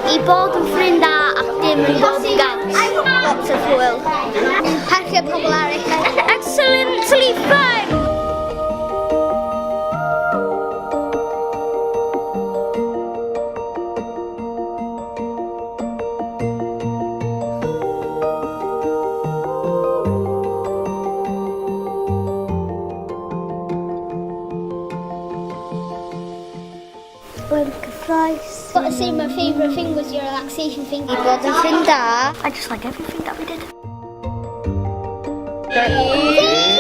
I bod yn ffrind da ac dim yn bod yn gant. Lots of hwyl. Parcio pobl arall. Excellently fun! Cyffroes. But I say my favourite thing was your relaxation thing. I bod yn ffrind da. I just like everything that we did. Yay!